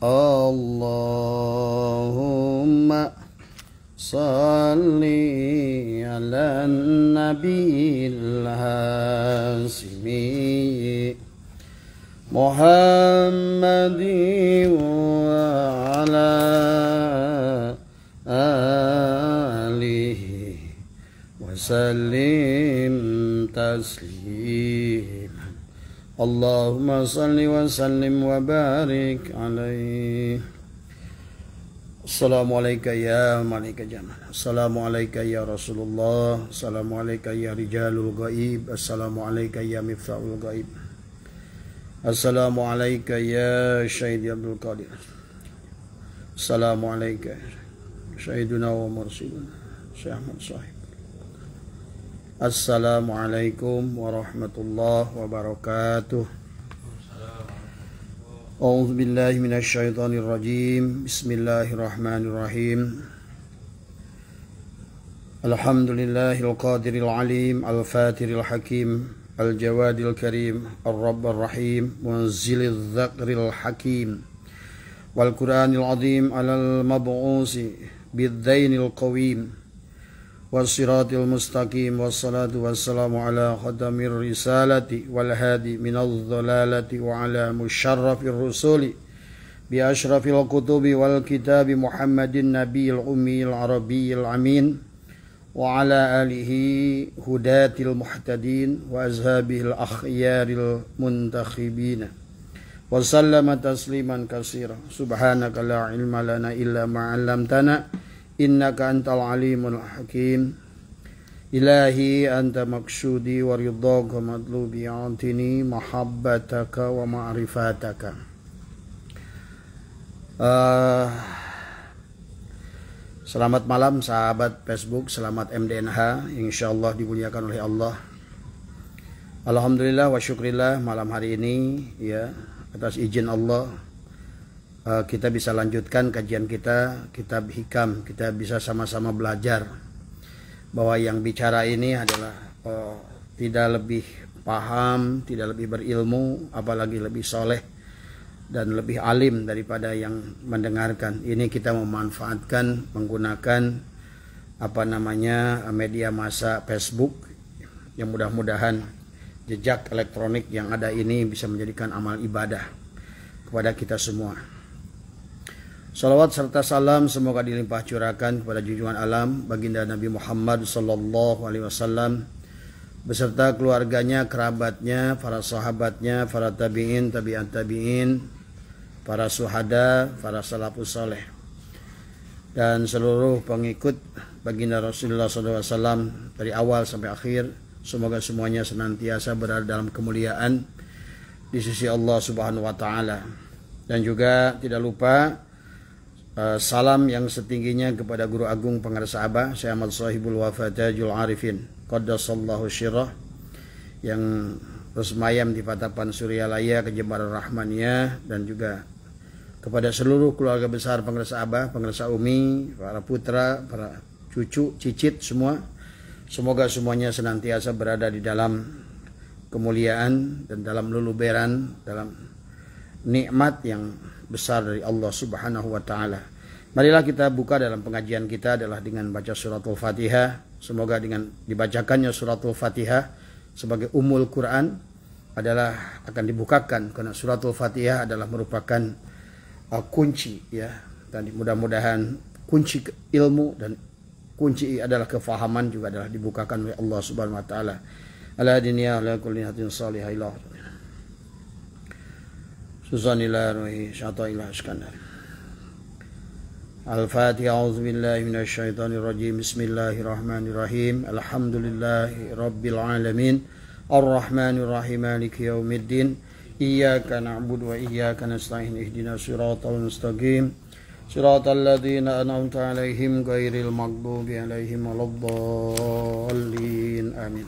Allahumma salli ala nabiyil hasimi Muhammadin wa ala alihi wa sallim taslim Allahumma salli wa sallim wa barik alaihi. Assalamualaikum ya malaikat jamal. Assalamualaikum ya Rasulullah. Assalamualaikum ya rijalul gaib. Assalamualaikum ya miftahul gaib. Assalamualaikum ya Syahid Abdul Qadir. Assalamualaikum Syahiduna wa mursiduna Syekh Ahmad Sahib. Assalamualaikum warahmatullahi wabarakatuh. A'udzu billahi minasy syaithanir rajim. Bismillahirrahmanirrahim. Alhamdulillahil qadiril alim, al-fatiril hakim, al-jawadil karim, ar-rabbir rahim, munzilidz zakril hakim. Wal Qur'anil azim alal mab'usi bidzainil qawim. Wassiratil mustaqim wassalatu wassalamu ala khatamir risalati wal hadi minadh dhalalati wa ala musyarrafir rusuli bi asyrafil kutubi wal kitabi Muhammadin nabiyil ummiyil arabiyyil amin wa ala alihi hudatil muhtadin wa azhabil akhyaril muntakhibin wa sallama tasliman katsira subhanaka la ilma lana illa ma 'allamtana innaka antal alimul hakim. Ilahi anta maksudi wa ridhaka matlubi antini mahabbataka wa ma'rifataka. Selamat malam sahabat Facebook, selamat MDNH, insyaallah dimuliakan oleh Allah. Alhamdulillah wa syukrillah, malam hari ini ya atas izin Allah kita bisa lanjutkan kajian kita kitab Hikam. Kita bisa sama-sama belajar bahwa yang bicara ini adalah tidak lebih paham, tidak lebih berilmu, apalagi lebih soleh dan lebih alim daripada yang mendengarkan. Ini kita memanfaatkan menggunakan media massa Facebook, yang mudah-mudahan jejak elektronik yang ada ini bisa menjadikan amal ibadah kepada kita semua. Salawat serta salam semoga dilimpah curahkan kepada junjungan alam baginda Nabi Muhammad sallallahu alaihi wasallam beserta keluarganya, kerabatnya, para sahabatnya, para tabi'in, tabi'at tabi'in, para syuhada, para salafus saleh dan seluruh pengikut baginda Rasulullah sallallahu alaihi wasallam dari awal sampai akhir. Semoga semuanya senantiasa berada dalam kemuliaan di sisi Allah Subhanahu wa taala. Dan juga tidak lupa salam yang setingginya kepada Guru Agung Pengarsa Abah Syekh Ahmad Sahibul Wafatajul Arifin Qaddasallahu syirah yang bersemayam di Patapan Suryalaya Kejembaran Rahmaniyah, dan juga kepada seluruh keluarga besar Pengarsa Abah, Pengarsa Umi, para putra, para cucu, cicit semua. Semoga semuanya senantiasa berada di dalam kemuliaan dan dalam luluberan, dalam nikmat yang besar dari Allah Subhanahu wa taala. Marilah kita buka dalam pengajian kita adalah dengan baca suratul Fatihah. Semoga dengan dibacakannya suratul Fatihah sebagai Ummul Quran adalah akan dibukakan, karena suratul Fatihah adalah merupakan kunci ya, dan mudah-mudahan kunci ilmu dan kunci adalah kefahaman juga adalah dibukakan oleh Allah Subhanahu wa taala. Ala dunya ala kulli hatin salihah ilah Suzanillah ruhi syatailah iskandar. Al-Fatihah. A'udzubillahi minasyaitonir rajim. Bismillahirrahmanirrahim. Alhamdulillahi rabbil alamin. Arrahmanir rahim. Maliki yaumiddin. Iyyaka na'budu wa iyyaka nasta'in. Ihdinas siratal mustaqim. Siratal ladzina an'amta 'alaihim ghairil maghdubi 'alaihim waladdallin. Amin.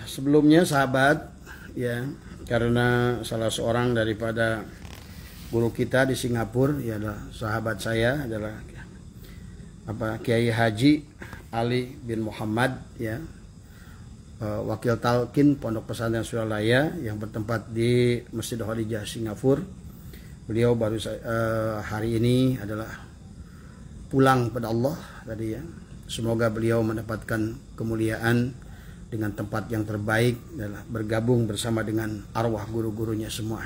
Sebelumnya sahabat ya, karena salah seorang daripada guru kita di Singapura ya adalah sahabat saya, adalah Kiai Haji Ali bin Muhammad ya, Wakil Talqin Pondok Pesantren Suralaya yang bertempat di Masjid Khadijah Singapura. Beliau baru hari ini adalah pulang pada Allah tadi ya. Semoga beliau mendapatkan kemuliaan dengan tempat yang terbaik adalah bergabung bersama dengan arwah guru-gurunya semua.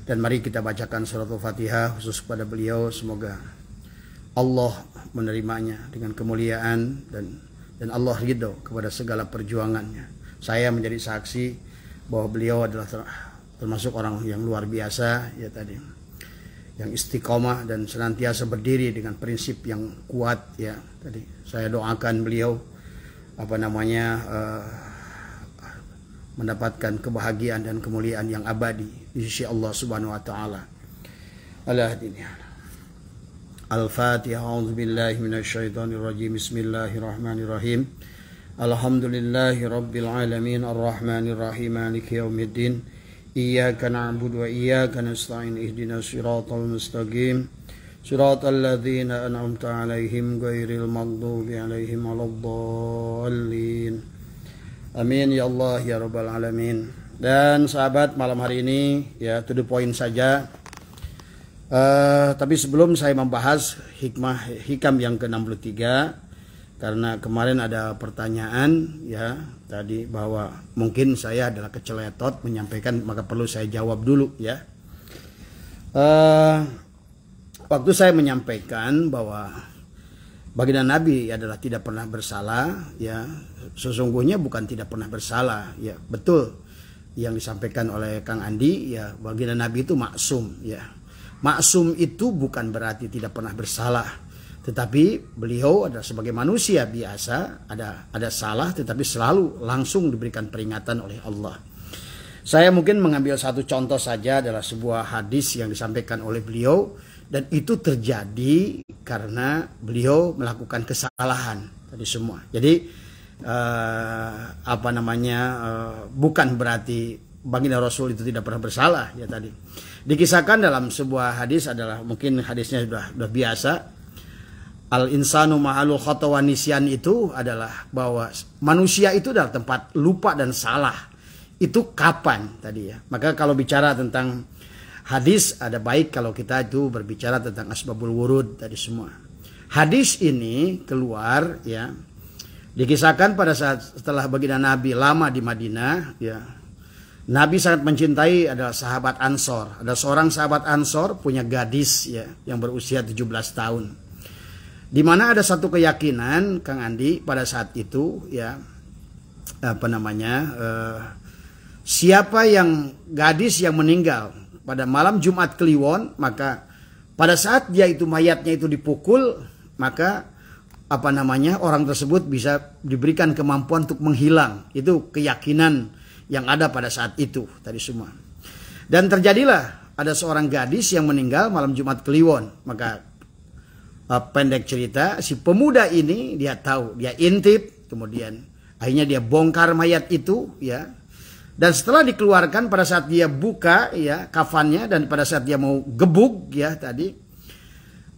Dan mari kita bacakan suratul Fatihah khusus kepada beliau, semoga Allah menerimanya dengan kemuliaan dan Allah ridho kepada segala perjuangannya. Saya menjadi saksi bahwa beliau adalah termasuk orang yang luar biasa ya tadi, yang istiqomah dan senantiasa berdiri dengan prinsip yang kuat ya tadi. Saya doakan beliau mendapatkan kebahagiaan dan kemuliaan yang abadi di sisi Allah Subhanahu wa taala. Al-Fatihah. A'udzubillahi minasyaitonir rajim. Bismillahirrahmanirrahim. Alhamdulillahi rabbil alamin arrahmanir rahim maliki yaumiddin. Iyyaka na'budu wa iyyaka nasta'in ihdinas siratal mustaqim. Siratal ladzina an'amta 'alaihim ghairil maghdubi 'alaihim waladdallin. Amin ya Allah ya rabbal alamin. Dan sahabat, malam hari ini ya to the point saja. Tapi sebelum saya membahas hikam yang ke-63, karena kemarin ada pertanyaan ya tadi bahwa mungkin saya adalah keceletot menyampaikan, maka perlu saya jawab dulu ya. Waktu saya menyampaikan bahwa baginda Nabi adalah tidak pernah bersalah ya, sesungguhnya bukan tidak pernah bersalah ya, betul yang disampaikan oleh Kang Andi ya, baginda Nabi itu maksum ya. Maksum itu bukan berarti tidak pernah bersalah, tetapi beliau adalah sebagai manusia biasa, ada salah tetapi selalu langsung diberikan peringatan oleh Allah. Saya mungkin mengambil satu contoh saja, adalah sebuah hadis yang disampaikan oleh beliau, dan itu terjadi karena beliau melakukan kesalahan tadi semua. Jadi bukan berarti baginda Rasul itu tidak pernah bersalah ya tadi. Dikisahkan dalam sebuah hadis, adalah mungkin hadisnya sudah biasa. Al insanu ma'alul khata wa nisyan, itu adalah bahwa manusia itu adalah tempat lupa dan salah. Itu kapan tadi ya. Maka kalau bicara tentang hadis, ada baik kalau kita itu berbicara tentang asbabul wurud tadi semua. Hadis ini keluar ya, dikisahkan pada saat setelah baginda Nabi lama di Madinah ya. Nabi sangat mencintai adalah sahabat Ansor. Ada seorang sahabat Ansor punya gadis ya yang berusia 17 tahun. Di mana ada satu keyakinan Kang Andi pada saat itu ya, siapa yang gadis yang meninggal pada malam Jumat Kliwon, maka pada saat dia itu mayatnya itu dipukul, maka orang tersebut bisa diberikan kemampuan untuk menghilang. Itu keyakinan yang ada pada saat itu tadi semua. Dan terjadilah ada seorang gadis yang meninggal malam Jumat Kliwon. Maka pendek cerita, si pemuda ini dia tahu, dia intip, kemudian akhirnya dia bongkar mayat itu ya. Dan setelah dikeluarkan, pada saat dia buka ya kafannya, dan pada saat dia mau gebuk ya tadi,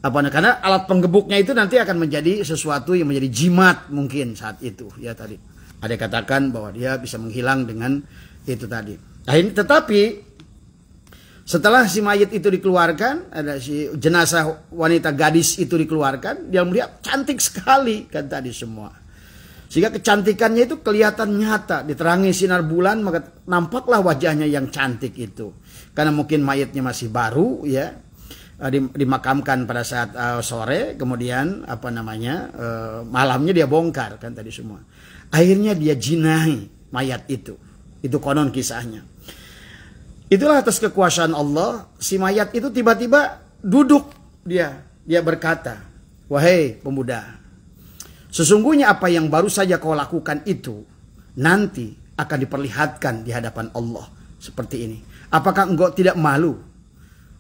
karena alat penggebuknya itu nanti akan menjadi sesuatu yang menjadi jimat mungkin saat itu ya tadi. Ada katakan bahwa dia bisa menghilang dengan itu tadi. Tetapi setelah si mayat itu dikeluarkan, ada si jenazah wanita gadis itu dikeluarkan, dia melihat cantik sekali kan tadi semua. Sehingga kecantikannya itu kelihatan nyata, diterangi sinar bulan, maka nampaklah wajahnya yang cantik itu. Karena mungkin mayatnya masih baru ya, dimakamkan pada saat sore, kemudian malamnya dia bongkar kan tadi semua. Akhirnya dia jinahi mayat itu konon kisahnya. Itulah atas kekuasaan Allah, si mayat itu tiba-tiba duduk, dia berkata, "Wahai pemuda, sesungguhnya apa yang baru saja kau lakukan itu nanti akan diperlihatkan di hadapan Allah seperti ini. Apakah engkau tidak malu?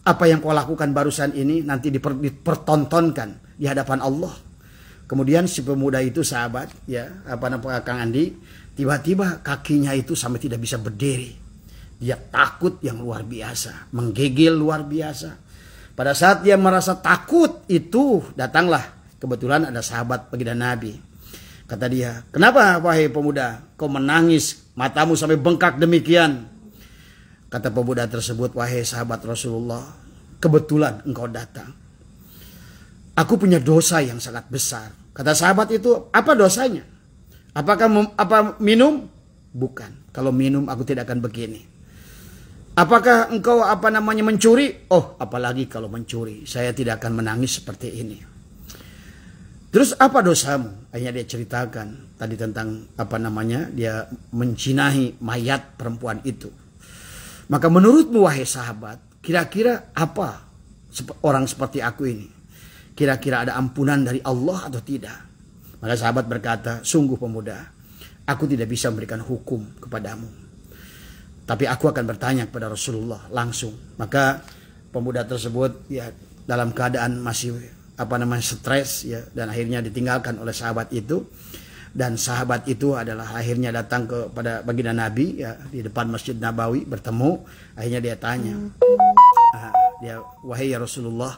Apa yang kau lakukan barusan ini nanti dipertontonkan di hadapan Allah." Kemudian si pemuda itu sahabat ya, Kang Andi, tiba-tiba kakinya itu sampai tidak bisa berdiri. Dia takut yang luar biasa, menggigil luar biasa. Pada saat dia merasa takut itu, datanglah kebetulan ada sahabat baginda Nabi. Kata dia, "Kenapa wahai pemuda, kau menangis, matamu sampai bengkak demikian?" Kata pemuda tersebut, "Wahai sahabat Rasulullah, kebetulan engkau datang. Aku punya dosa yang sangat besar." Kata sahabat itu, "Apa dosanya? Apakah minum?" "Bukan. Kalau minum aku tidak akan begini." "Apakah engkau mencuri?" "Oh, apalagi kalau mencuri. Saya tidak akan menangis seperti ini." "Terus apa dosamu?" Akhirnya dia ceritakan tadi tentang dia menjinahi mayat perempuan itu. "Maka menurutmu wahai sahabat, kira-kira apa orang seperti aku ini? Kira-kira ada ampunan dari Allah atau tidak?" Maka sahabat berkata, "Sungguh pemuda, aku tidak bisa memberikan hukum kepadamu. Tapi aku akan bertanya kepada Rasulullah langsung." Maka pemuda tersebut ya dalam keadaan masih stres ya, dan akhirnya ditinggalkan oleh sahabat itu. Dan sahabat itu adalah akhirnya datang kepada baginda Nabi ya di depan Masjid Nabawi bertemu. Akhirnya dia tanya, "Wahai ya Rasulullah,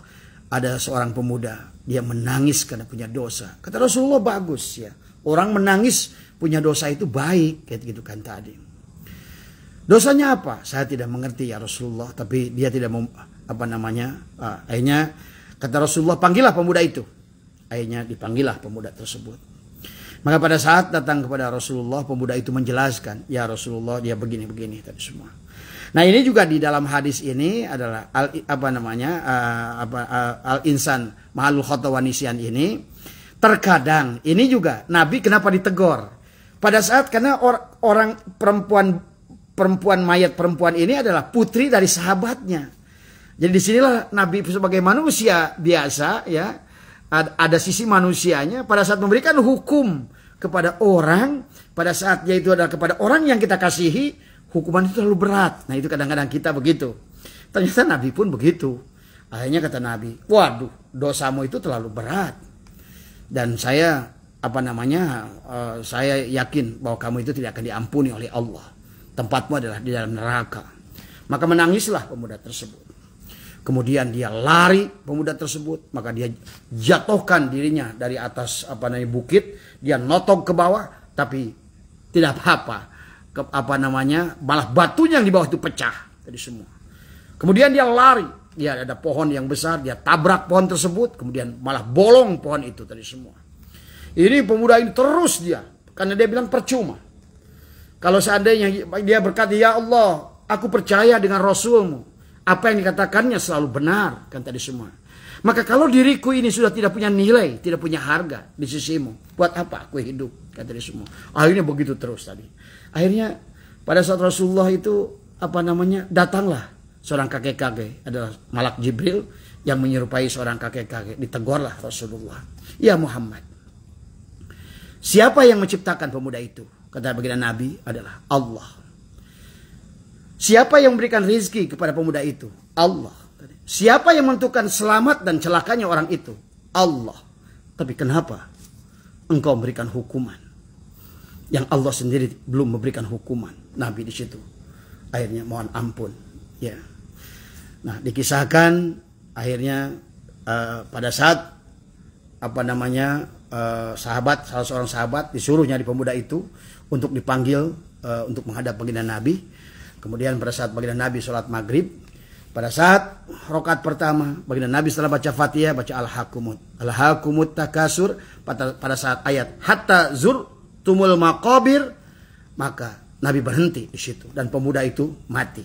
ada seorang pemuda, dia menangis karena punya dosa." Kata Rasulullah, "Bagus ya, orang menangis punya dosa itu baik," kayak gitu kan tadi. "Dosanya apa?" "Saya tidak mengerti ya Rasulullah, tapi dia tidak mau akhirnya kata Rasulullah, "Panggillah pemuda itu." Akhirnya dipanggillah pemuda tersebut. Maka pada saat datang kepada Rasulullah, pemuda itu menjelaskan, "Ya Rasulullah, dia begini-begini tadi semua." Nah, ini juga di dalam hadis ini adalah al-insan mahalul khata wa nisyan ini. Terkadang ini juga Nabi kenapa ditegor? Pada saat karena orang perempuan mayat perempuan ini adalah putri dari sahabatnya. Jadi disinilah Nabi sebagai manusia biasa ya, ada sisi manusianya pada saat memberikan hukum kepada orang, pada saat dia itu adalah kepada orang yang kita kasihi, hukuman itu terlalu berat. Nah itu kadang-kadang kita begitu. Ternyata Nabi pun begitu. Akhirnya kata Nabi, "Waduh, dosamu itu terlalu berat. Dan saya saya yakin bahwa kamu itu tidak akan diampuni oleh Allah. Tempatmu adalah di dalam neraka." Maka menangislah pemuda tersebut. Kemudian dia lari pemuda tersebut, maka dia jatuhkan dirinya dari atas bukit, dia notong ke bawah, tapi tidak apa-apa. Malah batunya yang di bawah itu pecah tadi semua. Kemudian dia lari, dia ada pohon yang besar, dia tabrak pohon tersebut, kemudian malah bolong pohon itu tadi semua. Ini pemuda ini terus dia, karena dia bilang percuma. Kalau seandainya dia berkata, "Ya Allah, aku percaya dengan Rasulmu. Apa yang dikatakannya selalu benar," kan tadi semua. "Maka kalau diriku ini sudah tidak punya nilai, tidak punya harga di sisimu, buat apa aku hidup?" kan tadi semua. Akhirnya begitu terus tadi. Akhirnya pada saat Rasulullah itu datanglah seorang kakek-kakek, adalah Malak Jibril yang menyerupai seorang kakek-kakek. Ditegurlah Rasulullah, "Ya Muhammad, siapa yang menciptakan pemuda itu?" Kata baginda Nabi, "Adalah Allah." "Siapa yang memberikan rizki kepada pemuda itu?" "Allah." "Siapa yang menentukan selamat dan celakanya orang itu?" "Allah." "Tapi kenapa engkau memberikan hukuman yang Allah sendiri belum memberikan hukuman?" Nabi di situ akhirnya mohon ampun ya. Nah, dikisahkan akhirnya pada saat salah seorang sahabat disuruh nyari pemuda itu untuk dipanggil untuk menghadap baginda Nabi. Kemudian pada saat baginda Nabi sholat maghrib, pada saat rakaat pertama, baginda Nabi setelah baca Fatihah, baca Al-Hakumut Takasur, pada saat ayat hatta zurtumul maqabir, maka Nabi berhenti di situ dan pemuda itu mati.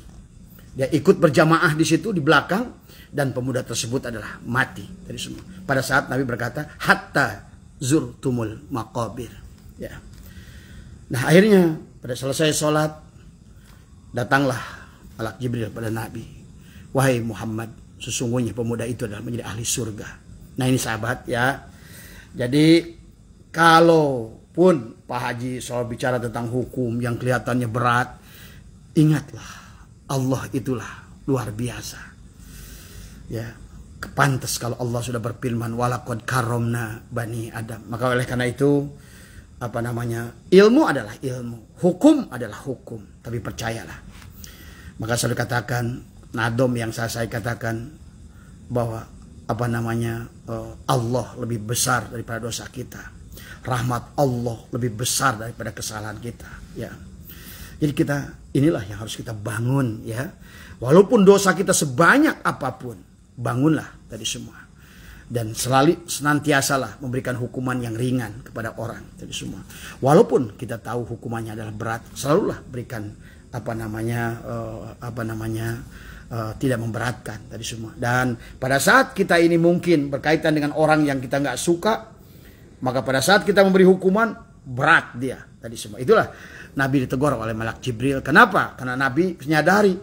Dia ikut berjamaah di situ di belakang dan pemuda tersebut adalah mati dari semua. Pada saat Nabi berkata hatta zurtumul maqabir. Ya. Nah, akhirnya pada selesai sholat, datanglah Malak Jibril pada Nabi, "Wahai Muhammad, sesungguhnya pemuda itu adalah menjadi ahli surga." Nah ini sahabat ya. Jadi kalaupun Pak Haji selalu bicara tentang hukum yang kelihatannya berat, ingatlah Allah itulah luar biasa. Ya, kepantas kalau Allah sudah berfirman walaqad karomna bani Adam. Maka oleh karena itu ilmu adalah ilmu, hukum adalah hukum, tapi percayalah. Maka saya katakan nadom yang saya katakan bahwa Allah lebih besar daripada dosa kita. rahmat Allah lebih besar daripada kesalahan kita, ya. Jadi inilah yang harus kita bangun, ya. Walaupun dosa kita sebanyak apapun, bangunlah tadi semua. Dan senantiasalah memberikan hukuman yang ringan kepada orang tadi semua. Walaupun kita tahu hukumannya adalah berat, selalulah berikan tidak memberatkan tadi semua. Dan pada saat kita ini mungkin berkaitan dengan orang yang kita nggak suka, maka pada saat kita memberi hukuman berat dia tadi semua. Itulah Nabi ditegur oleh malaikat Jibril. Kenapa? Karena Nabi menyadari,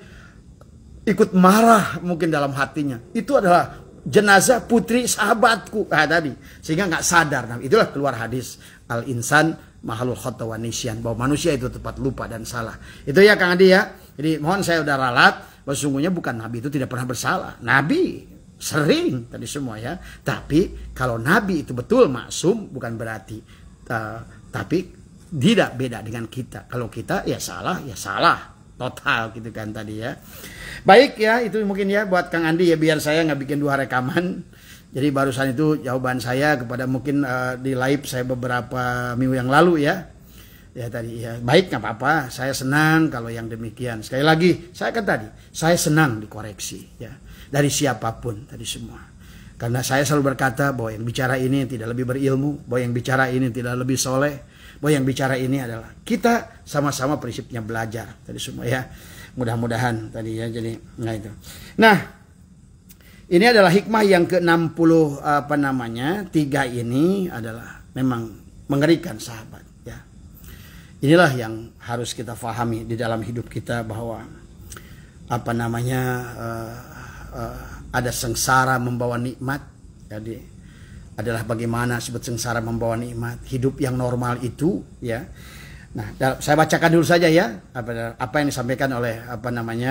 ikut marah mungkin dalam hatinya, itu adalah jenazah putri sahabatku tadi, sehingga nggak sadar. Nah, itulah keluar hadis al-insan mahalul khata wa nisyan, bahwa manusia itu tepat lupa dan salah. Itu ya Kang Adi ya. Jadi mohon saya udah ralat, bahwa sesungguhnya bukan Nabi itu tidak pernah bersalah. Nabi sering tadi semua, ya. Tapi kalau Nabi itu betul maksum, bukan berarti tapi tidak beda dengan kita. Kalau kita ya salah total gitu kan tadi, ya. Baik ya, itu mungkin ya buat Kang Andi ya, biar saya nggak bikin 2 rekaman. Jadi barusan itu jawaban saya kepada mungkin di live saya beberapa minggu yang lalu, ya. Ya tadi ya, baik nggak apa-apa, saya senang kalau yang demikian. Sekali lagi, saya senang dikoreksi, ya, dari siapapun tadi semua. Karena saya selalu berkata bahwa yang bicara ini tidak lebih berilmu, bahwa yang bicara ini tidak lebih soleh, bahwa yang bicara ini adalah kita sama-sama prinsipnya belajar tadi semua, ya. Mudah-mudahan tadi ya, jadi itu. Nah, ini adalah hikmah yang ke-60 3 ini adalah memang mengerikan sahabat. Inilah yang harus kita fahami di dalam hidup kita, bahwa ada sengsara membawa nikmat. Jadi adalah bagaimana sebut sengsara membawa nikmat, hidup yang normal itu, ya. Nah, saya bacakan dulu saja ya apa yang disampaikan oleh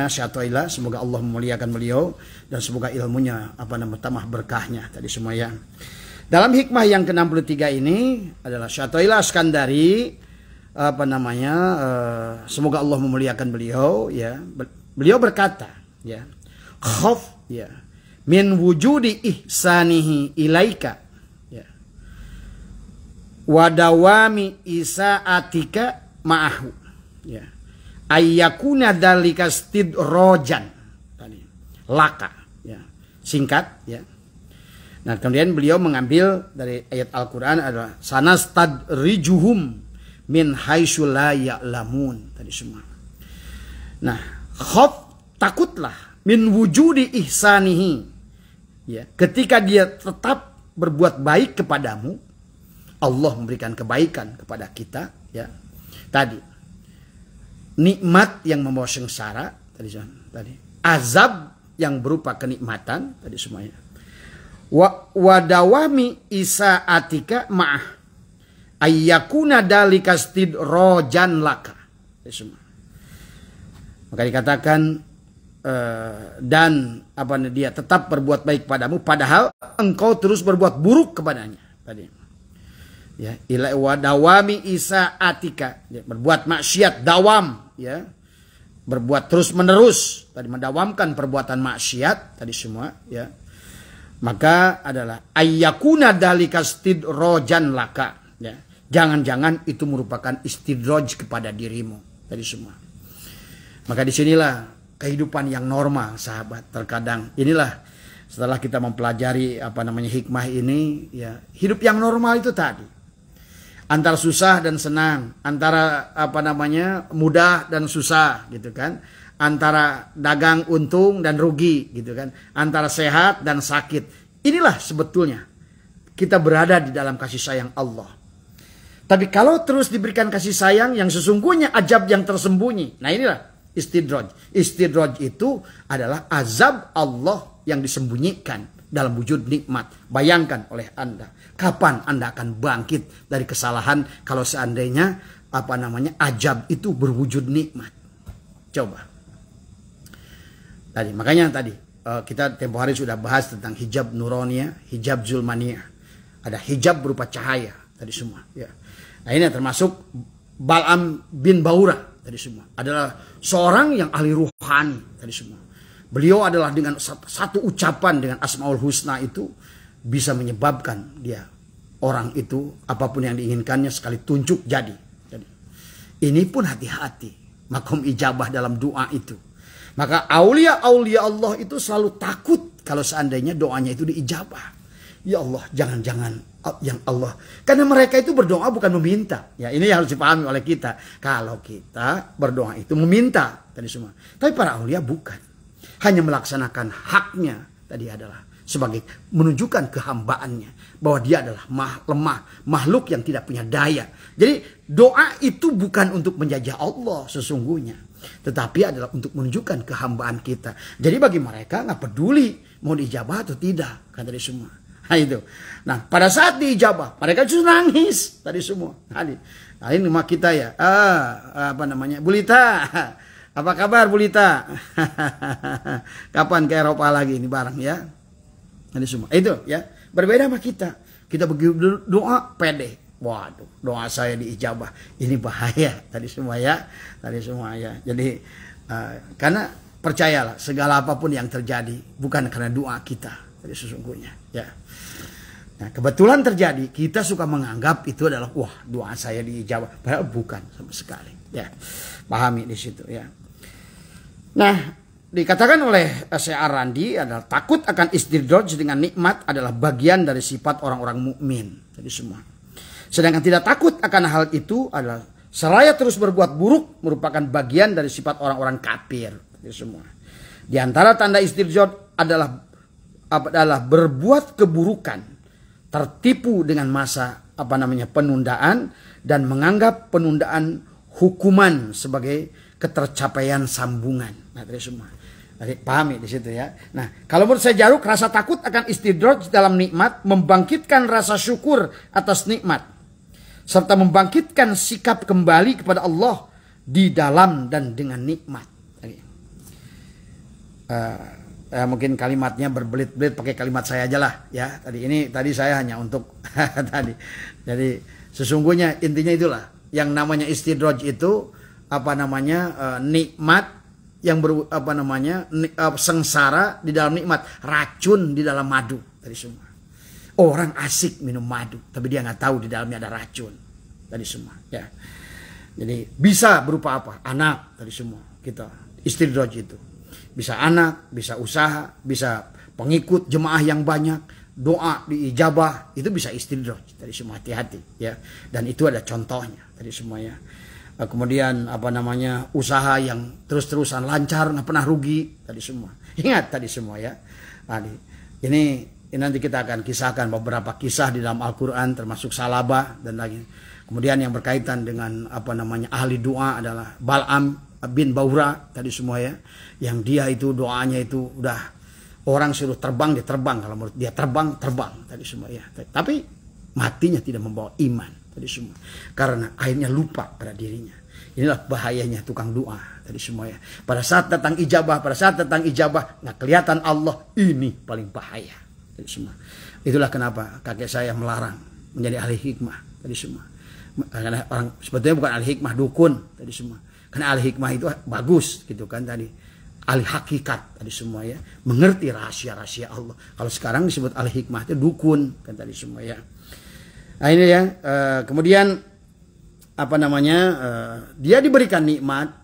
Syekh Athaillah. Semoga Allah memuliakan beliau dan semoga ilmunya tambah berkahnya tadi semua, ya. Dalam hikmah yang ke-63 ini adalah Syekh Athaillah Iskandari, semoga Allah memuliakan beliau, ya. Beliau berkata, ya, khaf, ya, min wujudi ihsanihi ilaika, ya, wadawami isaatika ma'ahu, ya, ayyakuna dalika stidrojan tadi laka, ya, singkat, ya. Nah, kemudian beliau mengambil dari ayat Al-Quran adalah sanastadrijuhum min haitsu la ya'lamun tadi semua. Nah, khaf, takutlah, min wujudi ihsanihi, ya, ketika dia tetap berbuat baik kepadamu, Allah memberikan kebaikan kepada kita, ya. Tadi nikmat yang membawa sengsara tadi, azab yang berupa kenikmatan tadi semuanya. Wadawami isaatika ma'ah ayyakuna dalika stidrojan laka. Maka dikatakan dan dia tetap berbuat baik padamu padahal engkau terus berbuat buruk kepadanya tadi. Ya, ila wadawami isaatika, ya, berbuat maksiat dawam, ya. Berbuat terus menerus tadi, mendawamkan perbuatan maksiat tadi semua, ya. Maka adalah ayyakuna dalika stidrojan laka, ya. Jangan-jangan itu merupakan istidroj kepada dirimu tadi semua. Maka disinilah kehidupan yang normal, sahabat. Terkadang inilah setelah kita mempelajari hikmah ini, ya, hidup yang normal itu tadi antara susah dan senang, antara mudah dan susah gitu kan, antara dagang untung dan rugi gitu kan, antara sehat dan sakit. Inilah sebetulnya kita berada di dalam kasih sayang Allah. Tapi kalau terus diberikan kasih sayang yang sesungguhnya ajab yang tersembunyi. Nah, inilah istidroj. Istidroj itu adalah azab Allah yang disembunyikan dalam wujud nikmat. Bayangkan oleh Anda, kapan Anda akan bangkit dari kesalahan kalau seandainya ajab itu berwujud nikmat. Coba. Makanya tadi kita tempo hari sudah bahas tentang hijab nuroniyah, hijab zulmaniyah. Ada hijab berupa cahaya tadi semua, ya. Nah, ini termasuk Bal'am bin Baura tadi semua. Adalah seorang yang ahli ruhani tadi semua. Beliau adalah dengan satu ucapan dengan Asmaul Husna itu bisa menyebabkan dia orang itu apapun yang diinginkannya sekali tunjuk jadi. Jadi ini pun hati-hati makom ijabah dalam doa itu. Maka aulia-aulia Allah itu selalu takut kalau seandainya doanya itu diijabah. Ya Allah, jangan-jangan yang Allah. Karena mereka itu berdoa bukan meminta. Ya, ini harus dipahami oleh kita. Kalau kita berdoa itu meminta tadi semua. Tapi para aulia bukan. Hanya melaksanakan haknya tadi adalah sebagai menunjukkan kehambaannya. Bahwa dia adalah lemah, makhluk yang tidak punya daya. Jadi doa itu bukan untuk menjajah Allah sesungguhnya. Tetapi adalah untuk menunjukkan kehambaan kita. Jadi bagi mereka nggak peduli mau diijabah atau tidak. Kan tadi semua. Nah itu. Nah pada saat diijabah mereka justru nangis tadi semua. Nah ini rumah kita ya. Apa namanya? Bulita. Apa kabar Bulita? Kapan ke Eropa lagi ini bareng ya? Tadi semua. Itu ya. Berbeda sama kita. Kita begitu doa pede. Waduh, doa saya diijabah. Ini bahaya tadi semua ya. Tadi semua ya. Jadi karena percayalah segala apapun yang terjadi bukan karena doa kita tadi sesungguhnya ya. Nah, kebetulan terjadi kita suka menganggap itu adalah wah doa saya diijabah, padahal bukan sama sekali ya. Pahami di situ ya. Nah, dikatakan oleh Syekh Ar-Randi adalah takut akan istidraj dengan nikmat adalah bagian dari sifat orang-orang mukmin tadi semua. Sedangkan tidak takut akan hal itu adalah seraya terus berbuat buruk merupakan bagian dari sifat orang-orang kafir tadi semua. Di antara tanda istidraj adalah berbuat keburukan, tertipu dengan masa penundaan dan menganggap penundaan hukuman sebagai ketercapaian sambungan. Nah, tadi semua. Jadi pahami di situ ya. Nah, kalau menurut saya Jaruk, rasa takut akan istidraj dalam nikmat membangkitkan rasa syukur atas nikmat serta membangkitkan sikap kembali kepada Allah di dalam dan dengan nikmat. Mungkin kalimatnya berbelit-belit, pakai kalimat saya aja lah ya. Tadi saya hanya untuk tadi. Jadi sesungguhnya intinya itulah yang namanya istidraj itu nikmat yang sengsara di dalam nikmat, racun di dalam madu tadi semua. Orang asik minum madu tapi dia nggak tahu di dalamnya ada racun tadi semua ya. Jadi bisa berupa apa? Anak tadi semua kita istidraj itu. Bisa anak, bisa usaha, bisa pengikut jemaah yang banyak, doa diijabah, itu bisa istidraj. Tadi semua hati-hati ya. Dan itu ada contohnya tadi semuanya. Kemudian usaha yang terus-terusan lancar, nggak pernah rugi tadi semua. Ingat tadi semua ya. Ini nanti kita akan kisahkan beberapa kisah di dalam Al-Quran termasuk Salabah dan lagi. Kemudian yang berkaitan dengan ahli doa adalah Bal'am bin Baura tadi semua ya, yang dia itu doanya itu udah orang suruh terbang dia terbang, kalau menurut dia terbang tadi semua ya, tapi matinya tidak membawa iman tadi semua karena akhirnya lupa pada dirinya. Inilah bahayanya tukang doa tadi semua ya. Pada saat datang ijabah nggak kelihatan Allah, ini paling bahaya tadi semua. Itulah kenapa kakek saya melarang menjadi ahli hikmah tadi semua. Karena orang sebetulnya bukan ahli hikmah, dukun tadi semua. Karena ahli hikmah itu bagus gitu kan tadi. Ahli hakikat tadi semua ya. Mengerti rahasia-rahasia Allah. Kalau sekarang disebut ahli hikmah itu dukun kan tadi semua ya. Nah ini ya. Kemudian dia diberikan nikmat.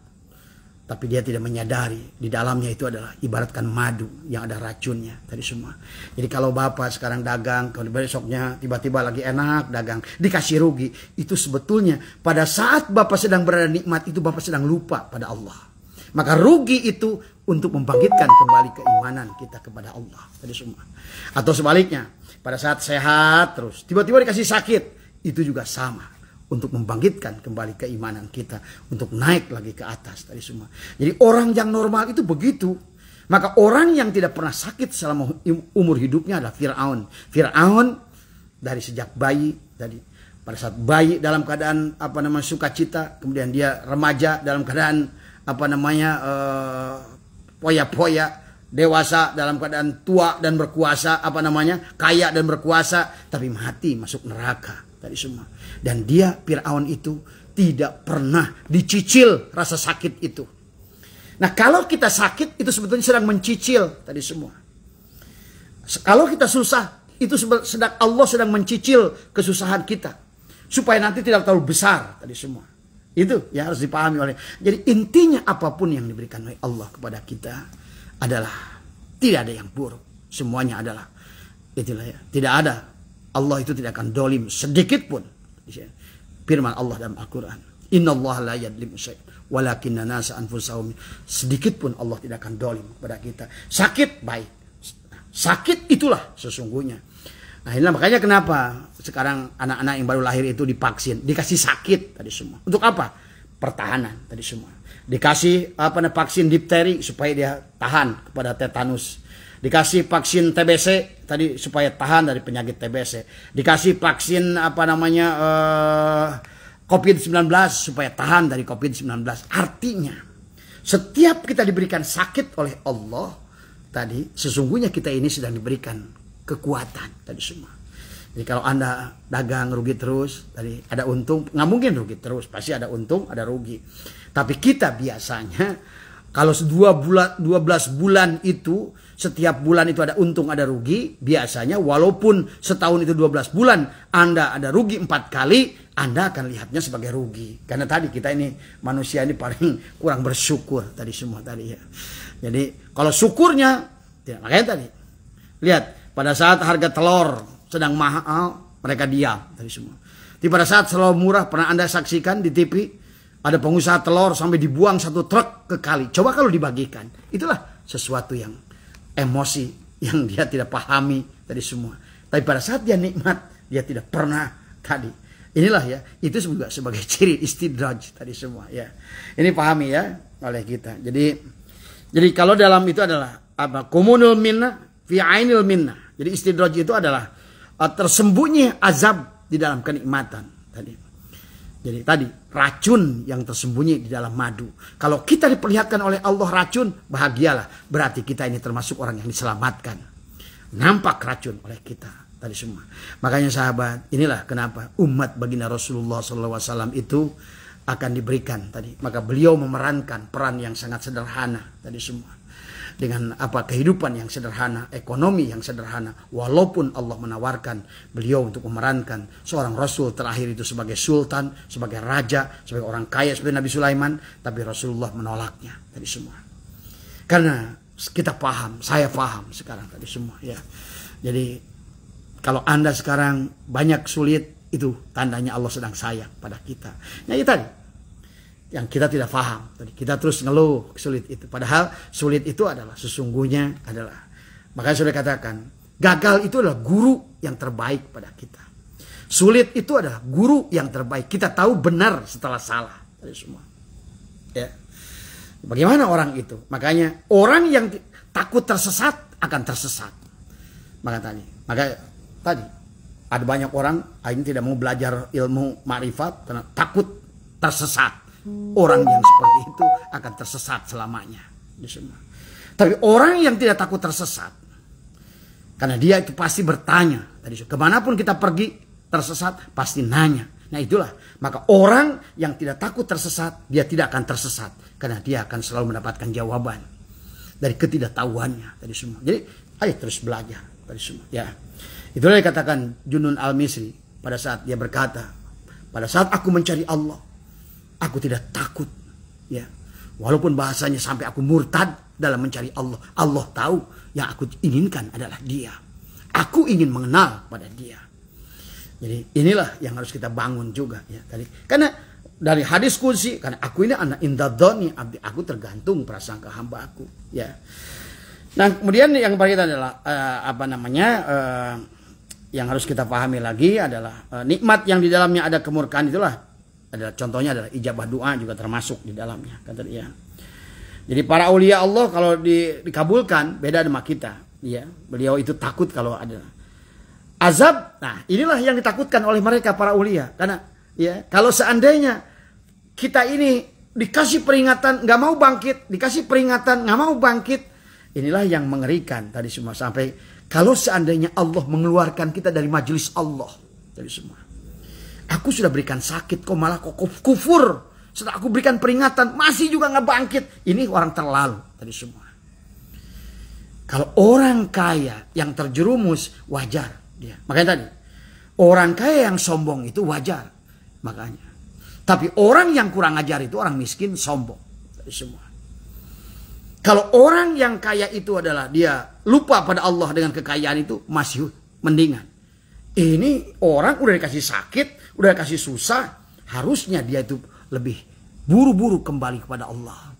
Tapi dia tidak menyadari di dalamnya itu adalah ibaratkan madu yang ada racunnya tadi semua. Jadi kalau Bapak sekarang dagang, kalau besoknya tiba-tiba lagi enak dagang, dikasih rugi, itu sebetulnya pada saat Bapak sedang berada nikmat itu Bapak sedang lupa pada Allah. Maka rugi itu untuk membangkitkan kembali keimanan kita kepada Allah tadi semua. Atau sebaliknya, pada saat sehat terus tiba-tiba dikasih sakit, itu juga sama. Untuk membangkitkan kembali keimanan kita, untuk naik lagi ke atas tadi semua. Jadi orang yang normal itu begitu. Maka orang yang tidak pernah sakit selama umur hidupnya adalah Fir'aun. Fir'aun dari sejak bayi tadi, pada saat bayi dalam keadaan sukacita, kemudian dia remaja dalam keadaan poya-poya, dewasa dalam keadaan tua dan berkuasa, kaya dan berkuasa, tapi mati masuk neraka tadi semua. Dan dia Fir'aun itu tidak pernah dicicil rasa sakit itu. Nah kalau kita sakit itu sebetulnya sedang mencicil tadi semua. Kalau kita susah itu sedang Allah sedang mencicil kesusahan kita supaya nanti tidak terlalu besar tadi semua. Itu yang harus dipahami oleh. Jadi intinya apapun yang diberikan oleh Allah kepada kita adalah tidak ada yang buruk. Semuanya adalah itulah ya. Tidak ada. Allah itu tidak akan dolim sedikit pun. Firman Allah dalam Al-Quran. Innallaha la yadlimu syai'an walakinna nasa anfusahum. Sedikit pun Allah tidak akan dolim kepada kita. Sakit baik. Sakit itulah sesungguhnya. Nah inilah makanya kenapa sekarang anak-anak yang baru lahir itu divaksin, dikasih sakit tadi semua. Untuk apa? Pertahanan tadi semua. Dikasih vaksin difteri supaya dia tahan kepada tetanus. Dikasih vaksin TBC tadi supaya tahan dari penyakit TBC. Dikasih vaksin COVID-19 supaya tahan dari COVID-19. Artinya setiap kita diberikan sakit oleh Allah tadi, sesungguhnya kita ini sedang diberikan kekuatan tadi semua. Jadi kalau Anda dagang rugi terus, tadi ada untung, nggak mungkin rugi terus, pasti ada untung, ada rugi. Tapi kita biasanya kalau 12 bulan itu, setiap bulan itu ada untung, ada rugi, biasanya walaupun setahun itu 12 bulan, Anda ada rugi 4 kali, Anda akan lihatnya sebagai rugi. Karena tadi kita ini manusia ini paling kurang bersyukur tadi semua tadi ya. Jadi kalau syukurnya, tidak, makanya tadi lihat. Pada saat harga telur sedang mahal, mereka diam tadi semua. Tapi pada saat telur murah, pernah Anda saksikan di TV, ada pengusaha telur sampai dibuang 1 truk ke kali. Coba kalau dibagikan, itulah sesuatu yang emosi yang dia tidak pahami tadi semua. Tapi pada saat dia nikmat, dia tidak pernah tadi. Inilah ya, itu juga sebagai ciri istidraj tadi semua ya. Ini pahami ya oleh kita. Jadi kalau dalam itu adalah apa? Komunul minnah fi ainil minnah. Jadi istidraj itu adalah tersembunyi azab di dalam kenikmatan tadi. Jadi tadi racun yang tersembunyi di dalam madu. Kalau kita diperlihatkan oleh Allah racun, bahagialah. Berarti kita ini termasuk orang yang diselamatkan. Nampak racun oleh kita tadi semua. Makanya sahabat, inilah kenapa umat baginda Rasulullah SAW itu akan diberikan tadi. Maka beliau memerankan peran yang sangat sederhana tadi semua. Dengan kehidupan yang sederhana, ekonomi yang sederhana, walaupun Allah menawarkan beliau untuk memerankan seorang Rasul terakhir itu sebagai sultan, sebagai raja, sebagai orang kaya seperti Nabi Sulaiman, tapi Rasulullah menolaknya tadi semua. Karena kita paham, saya paham sekarang tadi semua ya. Jadi kalau Anda sekarang banyak sulit, itu tandanya Allah sedang sayang pada kita. Nah itu tadi yang kita tidak paham. Kita terus ngeluh sulit itu. Padahal sulit itu adalah sesungguhnya adalah. Makanya sudah katakan, gagal itu adalah guru yang terbaik pada kita. Sulit itu adalah guru yang terbaik. Kita tahu benar setelah salah. Dari semua. Ya. Bagaimana orang itu? Makanya orang yang takut tersesat akan tersesat. Maka tadi ada banyak orang ini tidak mau belajar ilmu ma'rifat karena takut tersesat. Orang yang seperti itu akan tersesat selamanya. Tapi orang yang tidak takut tersesat, karena dia itu pasti bertanya. Kemanapun kita pergi tersesat, pasti nanya. Nah itulah. Maka orang yang tidak takut tersesat, dia tidak akan tersesat. Karena dia akan selalu mendapatkan jawaban dari ketidaktahuannya. Jadi ayo terus belajar. Ya. Itulah yang dikatakan Junun Al-Misri pada saat dia berkata, pada saat aku mencari Allah, aku tidak takut, ya. Walaupun bahasanya sampai aku murtad dalam mencari Allah. Allah tahu yang aku inginkan adalah Dia. Aku ingin mengenal pada Dia. Jadi inilah yang harus kita bangun juga, ya. Karena dari hadis kursi, karena aku ini anak indadoni, abdi aku tergantung prasangka hamba aku, ya. Nah kemudian yang berikutnya adalah yang harus kita pahami lagi adalah nikmat yang di dalamnya ada kemurkaan itulah. Contohnya adalah ijabah doa juga termasuk di dalamnya, kata dia. Jadi para aulia Allah kalau dikabulkan beda dengan kita, ya. Beliau itu takut kalau ada azab. Nah, inilah yang ditakutkan oleh mereka para aulia. Karena ya, kalau seandainya kita ini dikasih peringatan nggak mau bangkit, dikasih peringatan nggak mau bangkit, inilah yang mengerikan tadi semua. Sampai kalau seandainya Allah mengeluarkan kita dari majelis Allah tadi semua. Aku sudah berikan sakit, kok malah kok kufur. Setelah aku berikan peringatan, masih juga nggak bangkit. Ini orang terlalu tadi semua. Kalau orang kaya yang terjerumus, wajar. Ya. Makanya tadi orang kaya yang sombong itu wajar, makanya. Tapi orang yang kurang ajar itu orang miskin sombong. Dari semua. Kalau orang yang kaya itu adalah dia lupa pada Allah dengan kekayaan itu masih mendingan. Ini orang udah dikasih sakit, udah dikasih susah, harusnya dia itu lebih buru-buru kembali kepada Allah.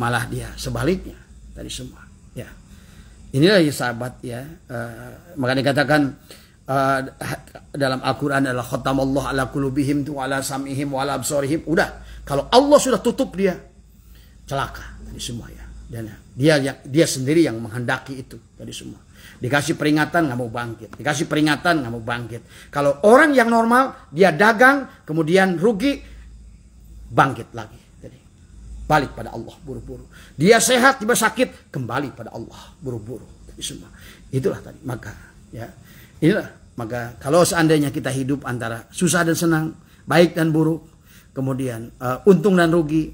Malah dia sebaliknya dari semua. Ya, inilah ya sahabat ya. Maka dikatakan dalam Al-Quran adalah khatamallahu ala qulubihim wa ala sam'ihim wa ala absarihim. Udah, kalau Allah sudah tutup dia celaka dari semua ya. Dan dia sendiri yang menghendaki itu dari semua. Dikasih peringatan nggak mau bangkit, dikasih peringatan nggak mau bangkit. Kalau orang yang normal dia dagang kemudian rugi, bangkit lagi. Jadi balik pada Allah buru-buru. Dia sehat tiba sakit, kembali pada Allah buru-buru. Jadi semua itulah tadi. Maka ya inilah. Maka kalau seandainya kita hidup antara susah dan senang, baik dan buruk, kemudian untung dan rugi,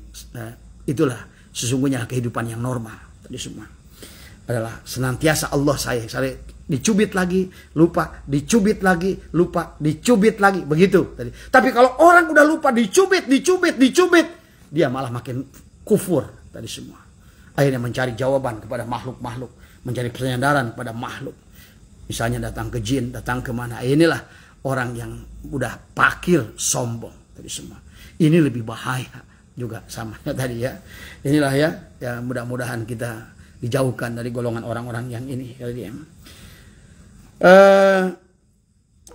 itulah sesungguhnya kehidupan yang normal. Tadi semua adalah senantiasa Allah saya dicubit lagi, lupa, dicubit lagi, lupa, dicubit lagi, begitu tadi. Tapi kalau orang udah lupa dicubit, dia malah makin kufur tadi semua. Akhirnya mencari jawaban kepada makhluk-makhluk, mencari penyandaran kepada makhluk. Misalnya datang ke jin, datang ke mana. Inilah orang yang udah pakir, sombong tadi semua. Ini lebih bahaya juga sama tadi ya. Inilah ya mudah-mudahan kita dijauhkan dari golongan orang-orang yang ini.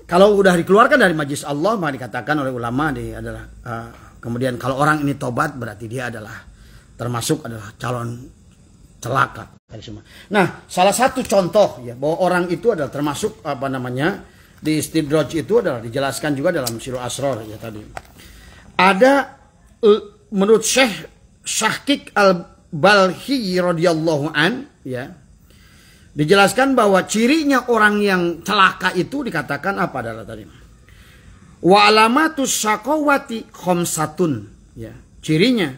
Kalau udah dikeluarkan dari majlis Allah, maka dikatakan oleh ulama adalah kemudian kalau orang ini tobat berarti dia adalah termasuk adalah calon celaka. Nah, salah satu contoh ya bahwa orang itu adalah termasuk di istidraj itu adalah dijelaskan juga dalam Sirul Asrar ya tadi. Ada menurut Syekh Syahqiq Al-Balhi radhiyallahu an ya. Dijelaskan bahwa cirinya orang yang celaka itu dikatakan apa adalah tadi. Wa alamatus syaqawati khamsatun ya. Cirinya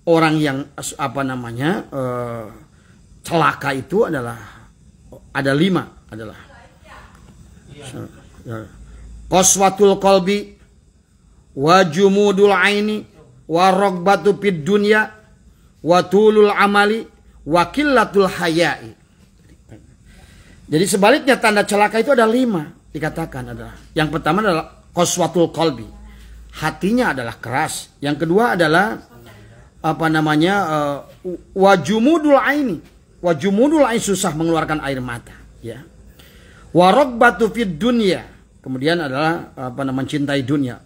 orang yang celaka itu adalah ada 5 adalah qaswatul qalbi wa jumudul aini wa ragbatu fid dunya wa tulul amali wa qillatul haya'i. Jadi sebaliknya tanda celaka itu ada 5 dikatakan adalah. Yang pertama adalah qaswatul qalbi. Hatinya adalah keras. Yang kedua adalah wajumudul aini. Wajumudul aini susah mengeluarkan air mata, ya. Waragbatu fid dunya. Kemudian adalah mencintai dunia.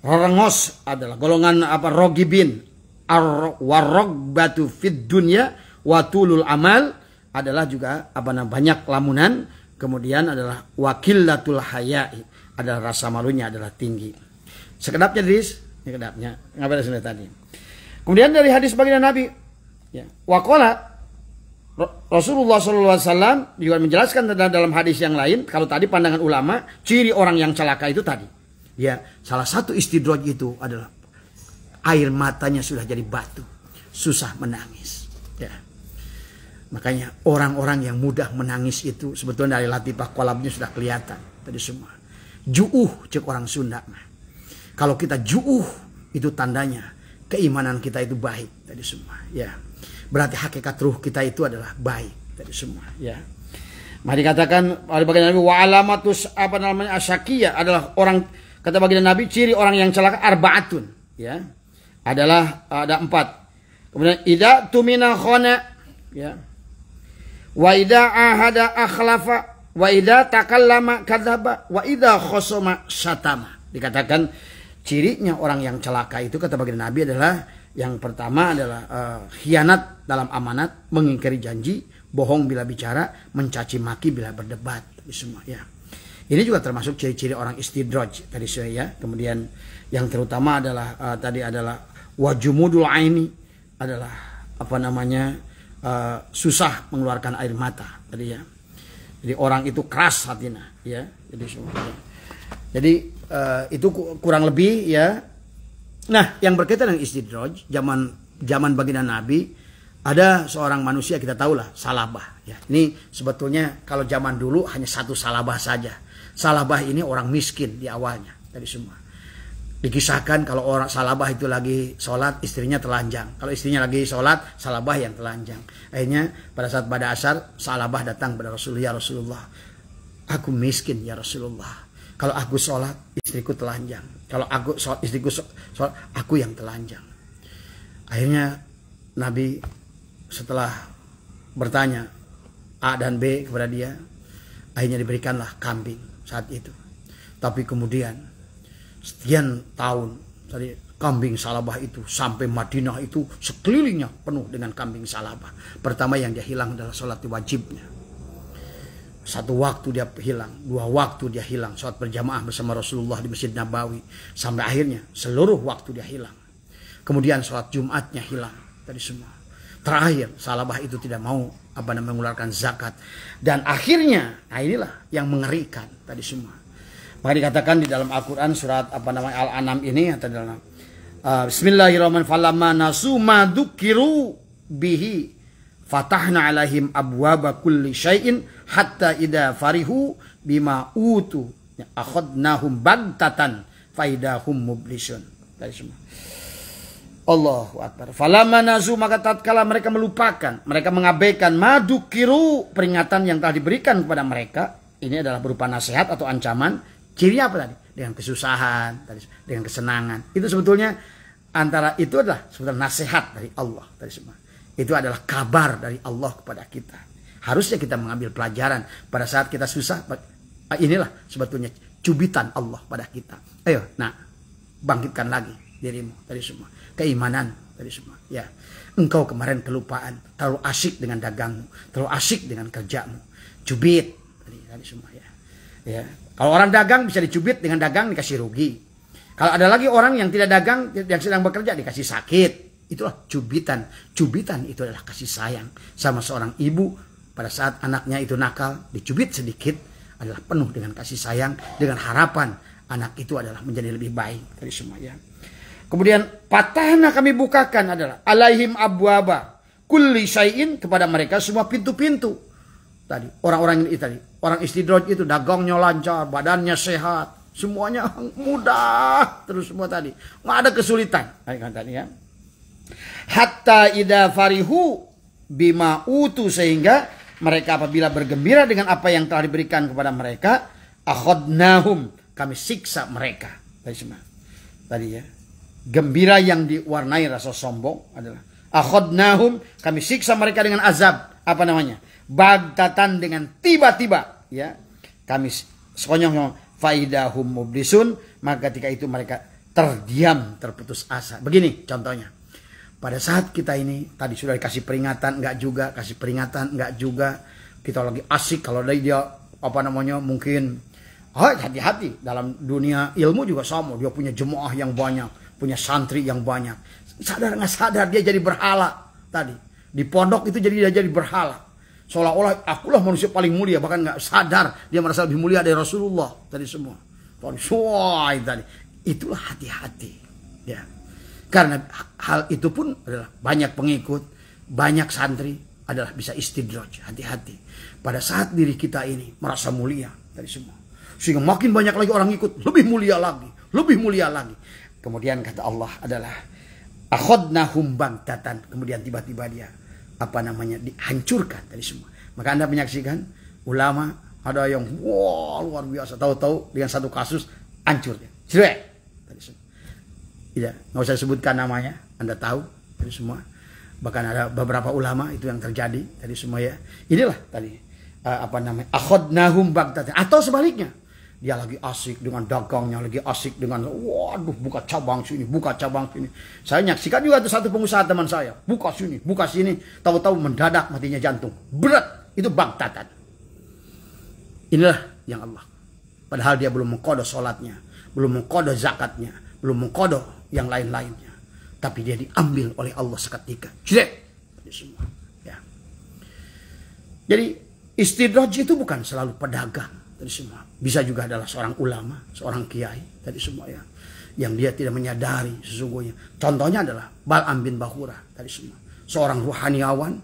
Rengos adalah golongan rogibin. Waragbatu fid dunya watulul amal adalah juga banyak lamunan. Kemudian adalah wakillatul haya'i adalah rasa malunya adalah tinggi. Sekedapnya Dis, sekedapnya. Ngapain sudah tadi. Kemudian dari hadis baginda Nabi, ya. Waqala Rasulullah SAW juga menjelaskan dalam hadis yang lain, kalau tadi pandangan ulama, ciri orang yang celaka itu tadi. Ya, salah satu istidraj itu adalah air matanya sudah jadi batu, susah menangis. Ya. Makanya orang-orang yang mudah menangis itu sebetulnya dari latifah qalbnya sudah kelihatan tadi semua. Ju'uh cek orang Sunda. Kalau kita ju'uh itu tandanya keimanan kita itu baik tadi semua. Ya. Berarti hakikat ruh kita itu adalah baik dari semua ya. Mari dikatakan oleh baginda Nabi wa alamatus asyaqiyah adalah orang kata baginda Nabi ciri orang yang celaka arbaatun ya. Adalah ada 4. Kemudian idza tumina khana ya. Wa idza ahada akhlafa wa idza takallama kadzaba wa idza khasama syatama. Dikatakan cirinya orang yang celaka itu kata baginda Nabi adalah yang pertama adalah khianat dalam amanat, mengingkari janji, bohong bila bicara, mencaci maki bila berdebat, semua ya. Ini juga termasuk ciri-ciri orang istidraj tadi saya ya. Kemudian yang terutama adalah tadi adalah wajumudul aini adalah susah mengeluarkan air mata tadi ya. Jadi orang itu keras hatinya ya. Jadi semua. Ya. Jadi itu kurang lebih ya. Nah, yang berkaitan dengan istidraj zaman baginda Nabi Ada seorang manusia, kita tahulah, Salabah. Ya, ini sebetulnya kalau zaman dulu hanya satu Salabah saja. Salabah ini orang miskin di awalnya dari semua. Dikisahkan kalau orang Salabah itu lagi sholat, istrinya telanjang. Kalau istrinya lagi sholat, Salabah yang telanjang. Akhirnya pada saat pada asar, Salabah datang kepada Rasulullah, ya Rasulullah, aku miskin ya Rasulullah. Kalau aku sholat, istriku telanjang. Kalau aku sholat, istriku sholat, aku yang telanjang. Akhirnya Nabi setelah bertanya A dan B kepada dia, akhirnya diberikanlah kambing saat itu. Tapi kemudian sekian tahun dari kambing Salabah itu sampai Madinah itu sekelilingnya penuh dengan kambing Salabah. Pertama yang dia hilang adalah sholat wajibnya. Satu waktu dia hilang, dua waktu dia hilang, sholat berjamaah bersama Rasulullah di Masjid Nabawi. Sampai akhirnya seluruh waktu dia hilang. Kemudian sholat Jumatnya hilang dari semua. Terakhir Salabah itu tidak mau mengeluarkan zakat. Dan akhirnya, nah inilah yang mengerikan tadi semua. Maka dikatakan di dalam Al-Quran surat Al-An'am ini atau dalam Bismillahirrahmanirrahim, falamma nasu ma dzukiru bihi fatahna alaihim abwaba kulli syai'in hatta idza farihu bima utu akhadnahum bagtatan faidahum mublisun. Tadi semua. Allahu Akbar. Falamma nasu, maka tatkala mereka melupakan, mereka mengabaikan madukiru, peringatan yang telah diberikan kepada mereka. Ini adalah berupa nasihat atau ancaman. Cirinya apa tadi? Dengan kesusahan, dengan kesenangan. Itu sebetulnya antara itu adalah sebetulnya nasihat dari Allah tadi semua. Itu adalah kabar dari Allah kepada kita. Harusnya kita mengambil pelajaran pada saat kita susah. Inilah sebetulnya cubitan Allah pada kita. Ayo, nah, bangkitkan lagi dirimu tadi semua. Keimanan tadi semua. Ya, engkau kemarin kelupaan, terlalu asyik dengan dagangmu, terlalu asyik dengan kerjamu. Cubit tadi semua ya. Ya, kalau orang dagang bisa dicubit dengan dagang dikasih rugi. Kalau ada lagi orang yang tidak dagang, yang sedang bekerja dikasih sakit. Itulah cubitan. Cubitan itu adalah kasih sayang sama seorang ibu pada saat anaknya itu nakal, dicubit sedikit adalah penuh dengan kasih sayang, dengan harapan anak itu adalah menjadi lebih baik dari semua ya. Kemudian patahna kami bukakan adalah alaihim abwaba kulli syai'in, kepada mereka semua pintu-pintu. Tadi orang-orang ini tadi, orang istidraj itu dagangnya lancar, badannya sehat, semuanya mudah terus semua tadi. Enggak ada kesulitan. Tadi ya. Hatta idza farihu bima utu, sehingga mereka apabila bergembira dengan apa yang telah diberikan kepada mereka, akhadnahum, kami siksa mereka. Tadi semua. Tadi ya. Gembira yang diwarnai rasa sombong adalah akhadnahum, kami siksa mereka dengan azab, apa namanya? Bagtatan, dengan tiba-tiba ya. Kami sekonyong faidahum mublisun, maka ketika itu mereka terdiam, terputus asa. Begini contohnya. Pada saat kita ini tadi sudah dikasih peringatan enggak juga, kasih peringatan enggak juga, kita lagi asik, kalau dia mungkin hati-hati dalam dunia ilmu juga sama, dia punya jemaah yang banyak, punya santri yang banyak. Sadar nggak sadar dia jadi berhala tadi. Di pondok itu dia jadi berhala. Seolah-olah akulah manusia paling mulia, bahkan nggak sadar dia merasa lebih mulia dari Rasulullah tadi semua. Tadi itulah hati-hati ya. Karena hal itu pun adalah banyak pengikut, banyak santri adalah bisa istidraj. Hati-hati pada saat diri kita ini merasa mulia tadi semua. Sehingga makin banyak lagi orang ikut, lebih mulia lagi, lebih mulia lagi. Kemudian kata Allah adalah akhadnahum bagtatan, kemudian tiba-tiba dia dihancurkan tadi semua. Maka Anda menyaksikan ulama ada yang luar biasa, tahu-tahu dengan satu kasus hancur dia. Jelek tadi semua. Tidak, nggak usah sebutkan namanya, Anda tahu tadi semua. Bahkan ada beberapa ulama itu yang terjadi tadi semua ya. Inilah tadi akhadnahum bagtatan, atau sebaliknya. Dia lagi asik dengan dagangnya, lagi asik dengan buka cabang sini, buka cabang sini. Saya nyaksikan juga itu satu pengusaha teman saya, buka sini, tahu-tahu mendadak matinya jantung. Berat, itu bagtatan. Inilah yang Allah. Padahal dia belum mengqadha salatnya, belum mengqadha zakatnya, belum mengqadha yang lain-lainnya. Tapi dia diambil oleh Allah seketika. Jelek. Semua. Ya. Jadi istidraj itu bukan selalu pedagang. Tadi semua. Bisa juga adalah seorang ulama, seorang kiai, tadi semua ya. Yang dia tidak menyadari sesungguhnya. Contohnya adalah Bal'am bin Bahura, tadi semua. seorang ruhaniawan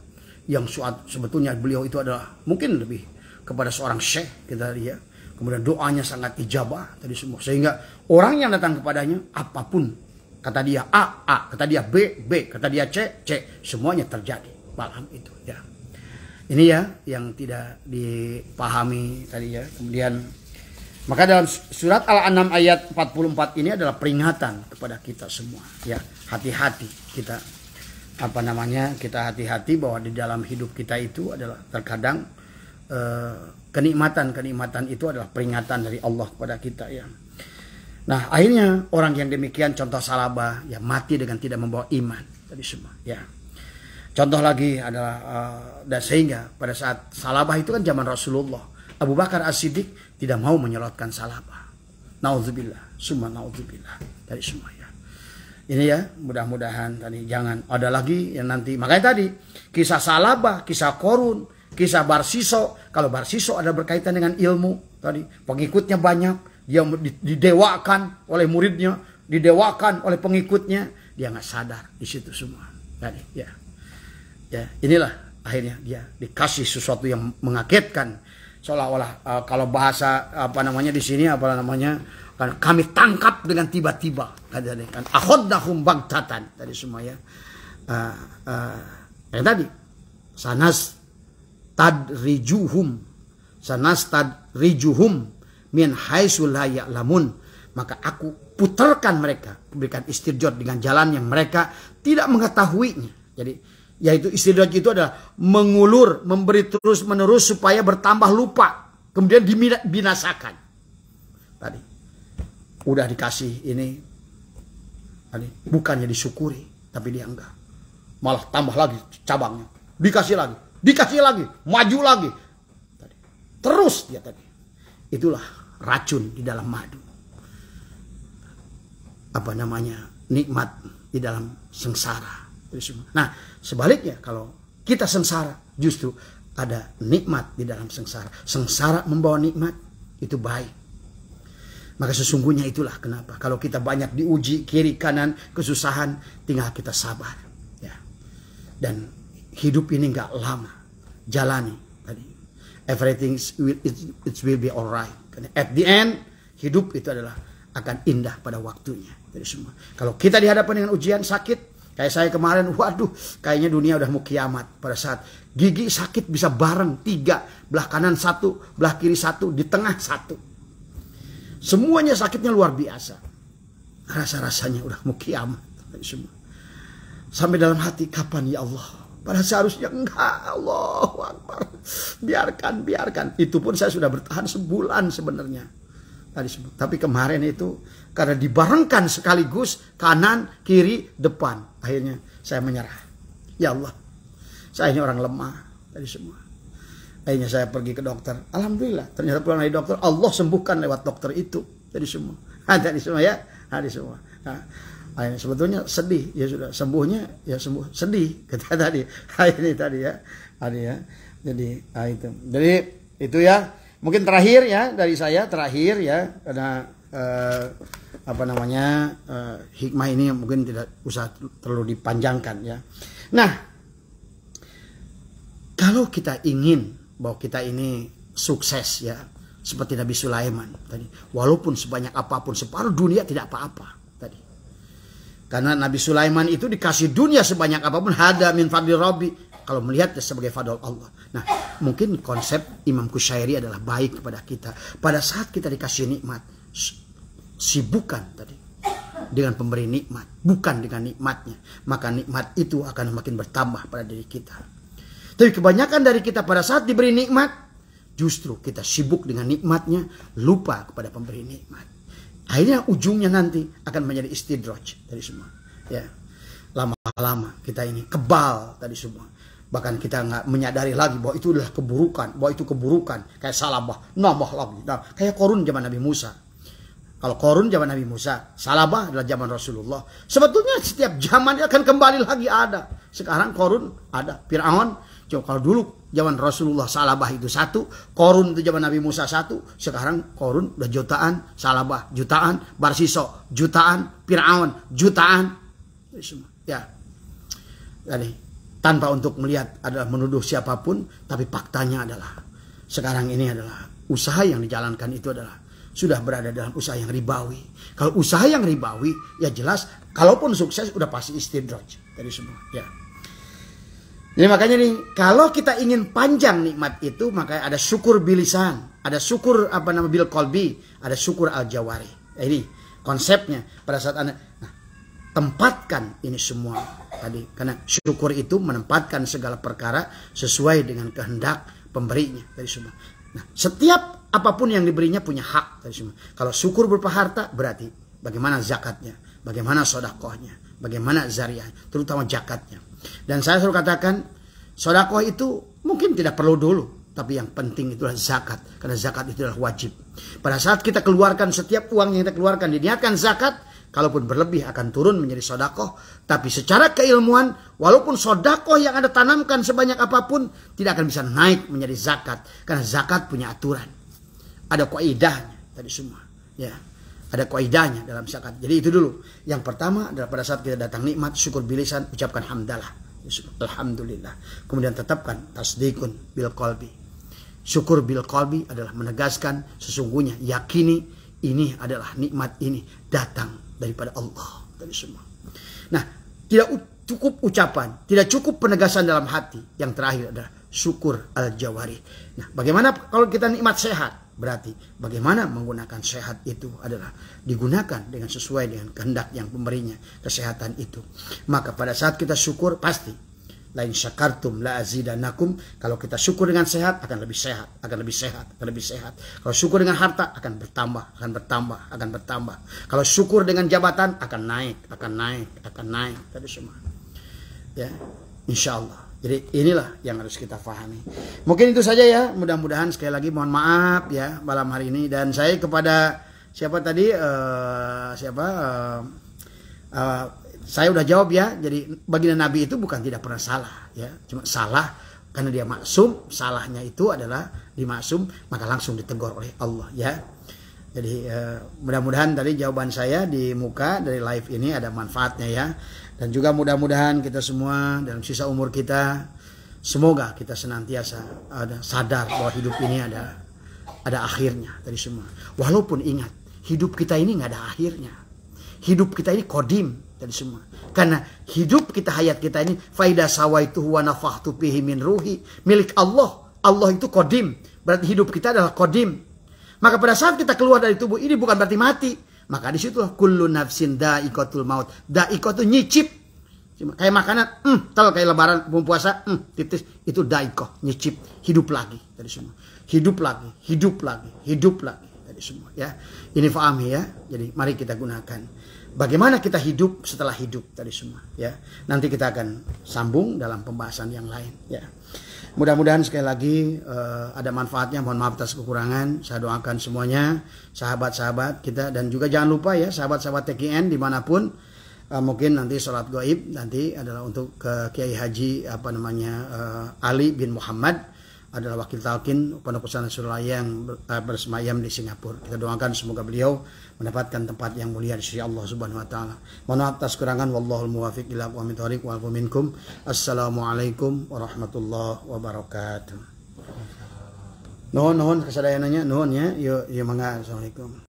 yang sebetulnya beliau itu adalah mungkin lebih kepada seorang syekh kita dia. Kemudian doanya sangat ijabah tadi semua, sehingga orang yang datang kepadanya apapun kata dia A, kata dia B, kata dia C, semuanya terjadi malam itu ya. Ini ya yang tidak dipahami tadi ya. Kemudian maka dalam surat Al-An'am ayat 44 ini adalah peringatan kepada kita semua ya. Hati-hati kita kita hati-hati bahwa di dalam hidup kita itu adalah terkadang kenikmatan itu adalah peringatan dari Allah kepada kita ya. Nah, akhirnya orang yang demikian contoh salabah ya mati dengan tidak membawa iman tadi semua ya. Contoh lagi adalah dan sehingga pada saat salabah itu kan zaman Rasulullah, Abu Bakar As-Siddiq tidak mau menyelotkan salabah. Nauzubillah, summa nauzubillah dari semua ya. Ini ya, mudah-mudahan tadi jangan ada lagi yang nanti. Makanya tadi kisah salabah, kisah korun, kisah Barsiso. Kalau Barsiso ada berkaitan dengan ilmu tadi, pengikutnya banyak, dia didewakan oleh muridnya, didewakan oleh pengikutnya, dia nggak sadar di situ semua. Tadi ya. Ya, inilah akhirnya dia dikasih sesuatu yang mengagetkan, seolah-olah kalau bahasa di sini kan kami tangkap dengan tiba-tiba kan akhodahum baghtatan tadi semua ya. Yang tadi sanas tadrijuhum min haitsu la ya'lamun, maka aku putarkan mereka, berikan istirjad dengan jalan yang mereka tidak mengetahuinya. Jadi yaitu istidraj itu adalah mengulur, memberi terus menerus supaya bertambah lupa, kemudian dibinasakan. Tadi udah dikasih ini, tadi bukannya disyukuri, tapi dia enggak, malah tambah lagi cabangnya, dikasih lagi, maju lagi, tadi. Terus dia tadi, itulah racun di dalam madu, nikmat di dalam sengsara. Nah, sebaliknya kalau kita sengsara, justru ada nikmat di dalam sengsara. Sengsara membawa nikmat, itu baik. Maka sesungguhnya itulah kenapa kalau kita banyak diuji kiri kanan kesusahan, tinggal kita sabar ya. Dan hidup ini nggak lama, jalani tadi. Everything it will be alright. At the end, hidup itu adalah akan indah pada waktunya. Jadi semua. Kalau kita dihadapkan dengan ujian sakit, kayak saya kemarin, waduh, kayaknya dunia udah mau kiamat. Pada saat gigi sakit bisa bareng 3, belah kanan 1, belah kiri 1, di tengah 1. Semuanya sakitnya luar biasa. Rasa-rasanya udah mau kiamat. Semua. Sampai dalam hati, kapan ya Allah? Padahal seharusnya enggak, Allahu Akbar. Biarkan. Itu pun saya sudah bertahan sebulan sebenarnya. Tapi kemarin itu karena dibarengkan sekaligus kanan, kiri, depan, akhirnya saya menyerah. Ya Allah, saya ini orang lemah dari semua. Akhirnya saya pergi ke dokter. Alhamdulillah, ternyata pulang dari dokter, Allah sembuhkan lewat dokter itu dari semua. Dari semua ya, dari semua. Nah, akhirnya sebetulnya sedih, ya sudah sembuhnya, ya sembuh sedih kata tadi. Ini tadi ya, Jadi itu ya. Mungkin terakhir ya dari saya karena hikmah ini mungkin tidak usah terlalu dipanjangkan ya. Nah, kalau kita ingin bahwa kita ini sukses ya seperti Nabi Sulaiman tadi, walaupun sebanyak apapun separuh dunia tidak apa-apa tadi. Karena Nabi Sulaiman itu dikasih dunia sebanyak apapun, hada min fadli rabbi, kalau melihatnya sebagai fadl Allah. Nah, mungkin konsep Imam Qushairi adalah baik kepada kita. Pada saat kita dikasih nikmat, sibukkan tadi dengan pemberi nikmat, bukan dengan nikmatnya. Maka nikmat itu akan makin bertambah pada diri kita. Tapi kebanyakan dari kita pada saat diberi nikmat, justru kita sibuk dengan nikmatnya, lupa kepada pemberi nikmat. Akhirnya ujungnya nanti akan menjadi istidraj dari semua. Ya, lama-lama kita ini kebal tadi semua. Bahkan kita nggak menyadari lagi bahwa itu adalah keburukan, kayak salabah, nambah lagi. Nah, kayak korun zaman Nabi Musa. Kalau korun zaman Nabi Musa, salabah adalah zaman Rasulullah. Sebetulnya setiap zaman akan kembali lagi ada. Sekarang korun ada, Fir'aun. Coba kalau dulu zaman Rasulullah salabah itu 1, korun itu zaman Nabi Musa 1. Sekarang korun udah jutaan, salabah jutaan, Barsiso jutaan, Fir'aun jutaan. Semua. Ya. Jadi tanpa untuk melihat adalah menuduh siapapun, tapi faktanya adalah sekarang ini adalah usaha yang dijalankan itu adalah sudah berada dalam usaha yang ribawi. Kalau usaha yang ribawi, ya jelas, kalaupun sukses udah pasti istidraj dari semua. Ya. Jadi makanya nih, kalau kita ingin panjang nikmat itu, maka ada syukur bilisan, ada syukur bil qalbi, ada syukur al jawari. Ini konsepnya pada saat Anda tempatkan ini semua tadi, karena syukur itu menempatkan segala perkara sesuai dengan kehendak pemberinya dari semua. Nah, setiap apapun yang diberinya punya hak dari semua. Kalau syukur berupa harta, berarti bagaimana zakatnya, bagaimana sodakohnya, bagaimana zariah, terutama zakatnya. Dan saya selalu katakan, sodakoh itu mungkin tidak perlu dulu, tapi yang penting itulah zakat, karena zakat itu adalah wajib. Pada saat kita keluarkan setiap uang yang kita keluarkan diniatkan zakat, kalaupun berlebih akan turun menjadi sodakoh. Tapi secara keilmuan, walaupun sodakoh yang Anda tanamkan sebanyak apapun, tidak akan bisa naik menjadi zakat. Karena zakat punya aturan. Ada kaidahnya tadi semua. Ya, ada kaidahnya dalam zakat. Jadi itu dulu. Yang pertama adalah pada saat kita datang nikmat, syukur bilisan, ucapkan hamdalah. Alhamdulillah. Kemudian tetapkan tasdikun bil qalbi. Syukur bil qalbi adalah menegaskan sesungguhnya, yakini ini adalah nikmat ini datang daripada Allah tadi semua. Nah, tidak cukup ucapan, tidak cukup penegasan dalam hati. Yang terakhir adalah syukur al-jawari. Nah, bagaimana kalau kita nikmat sehat? Berarti bagaimana menggunakan sehat itu adalah digunakan dengan sesuai dengan kehendak yang pemberinya kesehatan itu. Maka pada saat kita syukur pasti lain syakartum la azidanakum. Kalau kita syukur dengan sehat akan lebih sehat, akan lebih sehat, akan lebih sehat. Kalau syukur dengan harta akan bertambah, akan bertambah, akan bertambah. Kalau syukur dengan jabatan akan naik, akan naik, akan naik. Tadi semua. Ya, insya Allah. Jadi inilah yang harus kita pahami. Mungkin itu saja ya. Mudah-mudahan sekali lagi mohon maaf ya malam hari ini. Dan saya kepada siapa tadi saya udah jawab ya. Jadi baginda Nabi itu bukan tidak pernah salah ya, cuma salah karena dia maksum. Salahnya itu adalah dimaksum, maka langsung ditegur oleh Allah ya. Jadi mudah-mudahan tadi jawaban saya di muka dari live ini ada manfaatnya ya. Dan juga mudah-mudahan kita semua dalam sisa umur kita, semoga kita senantiasa sadar bahwa hidup ini ada akhirnya tadi semua. Walaupun ingat, hidup kita ini nggak ada akhirnya. Hidup kita ini kodim tadi semua. Karena hidup kita, hayat kita ini faida sawaituhu wa nafakhtu fihi min ruhi, milik Allah. Allah itu kodim, berarti hidup kita adalah kodim. Maka pada saat kita keluar dari tubuh ini bukan berarti mati. Maka disitulah kullu nafsin da'iqatul maut. Da'iqah itu nyicip. Kayak makanan, kayak lebaran, puasa, titis. Itu da'iqah, nyicip. Hidup lagi tadi semua. Hidup lagi, hidup lagi, hidup lagi tadi semua ya. Ini fahami ya. Jadi mari kita gunakan. Bagaimana kita hidup setelah hidup tadi semua ya. Nanti kita akan sambung dalam pembahasan yang lain ya. Mudah-mudahan sekali lagi ada manfaatnya. Mohon maaf atas kekurangan. Saya doakan semuanya sahabat-sahabat kita, dan juga jangan lupa ya sahabat-sahabat TKN dimanapun, mungkin nanti sholat gaib nanti adalah untuk ke Kiai Haji Ali bin Muhammad, adalah wakil talqin Pondok Pesantren Suralaya yang bersemayam di Singapura. Kita doakan semoga beliau mendapatkan tempat yang mulia di sisi Allah Subhanahu wa taala. Mohon maaf atas kekurangan, wallahul muwaffiq ila aqwamit thoriq wal minkum. Assalamualaikum warahmatullahi wabarakatuh. Nuhun kesadayananya nuhun ya. Yo mangga. Assalamualaikum.